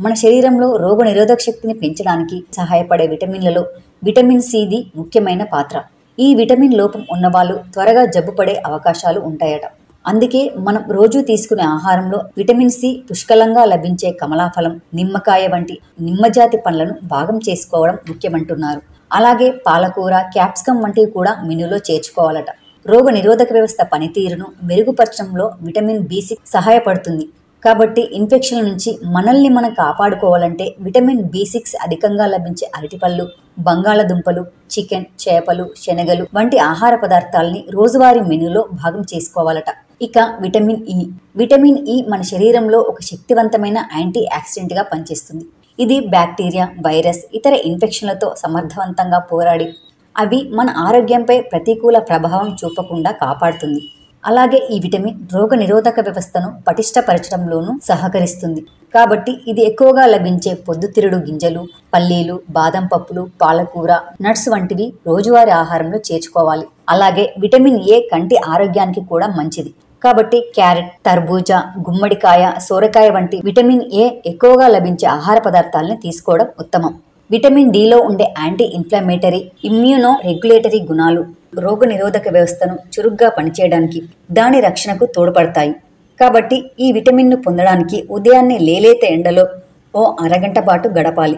మన శరీరంలో రోగనిరోధక శక్తిని పెంచడానికి సహాయపడే విటమిన్లలో విటమిన్ సిది ముఖ్యమైన పాత్ర. ఈ విటమిన్ లోపం ఉన్నవాళ్ళు త్వరగా జబ్బు పడే అవకాశాలు ఉంటాయట. అందుకే మనం రోజు తీసుకునే ఆహారంలో విటమిన్ సి పుష్కలంగా లభించే కమలాఫలం, నిమ్మకాయ వంటి నిమ్మజాతి పండ్లను భాగం చేసుకోవడం ముఖ్యమంటున్నారు. అలాగే పాలకూర, క్యాప్సికం వంటివి కూడా మెనూలో చేర్చుకోవాలట. రోగ నిరోధక వ్యవస్థ పనితీరును మెరుగుపరచడంలో విటమిన్ బి6 సహాయపడుతుంది. కాబట్టి ఇన్ఫెక్షన్ల నుంచి మనల్ని మనం కాపాడుకోవాలంటే విటమిన్ బి6 అధికంగా లభించే అరటిపళ్ళు, బంగాళదుంపలు, చికెన్, చేపలు, శనగలు వంటి ఆహార పదార్థాలని రోజువారీ మెనూలో భాగం చేసుకోవాలట. ఇక విటమిన్ ఇ మన శరీరంలో ఒక శక్తివంతమైన యాంటీ ఆక్సిడెంట్ గా పనిచేస్తుంది. ఇది బ్యాక్టీరియా, వైరస్, ఇతర ఇన్ఫెక్షన్లతో సమర్థవంతంగా పోరాడి అవి మన ఆరోగ్యంపై ప్రతికూల ప్రభావం చూపకుండా కాపాడుతుంది. అలాగే ఈ విటమిన్ రోగ నిరోధక వ్యవస్థను పటిష్టపరచడంలోనూ సహకరిస్తుంది. కాబట్టి ఇది ఎక్కువగా లభించే పొద్దుతిరుడు గింజలు, పల్లీలు, బాదం పప్పులు, పాలకూర, నట్స్ వంటివి రోజువారీ ఆహారంలో చేర్చుకోవాలి. అలాగే విటమిన్ ఏ కంటి ఆరోగ్యానికి కూడా మంచిది. కాబట్టి క్యారెట్, తర్బూజా, గుమ్మడికాయ, సోరకాయ వంటి విటమిన్ ఏ ఎక్కువగా లభించే ఆహార పదార్థాలను తీసుకోవడం ఉత్తమం. విటమిన్ డిలో ఉండే యాంటీ ఇన్ఫ్లమేటరీ, ఇమ్యూనో రెగ్యులేటరీ గుణాలు రోగ నిరోధక వ్యవస్థను చురుగ్గా పనిచేయడానికి, దాని రక్షణకు తోడ్పడతాయి. కాబట్టి ఈ విటమిన్ను పొందడానికి ఉదయాన్నే లేలేత ఎండలో ఓ అరగంట పాటు గడపాలి.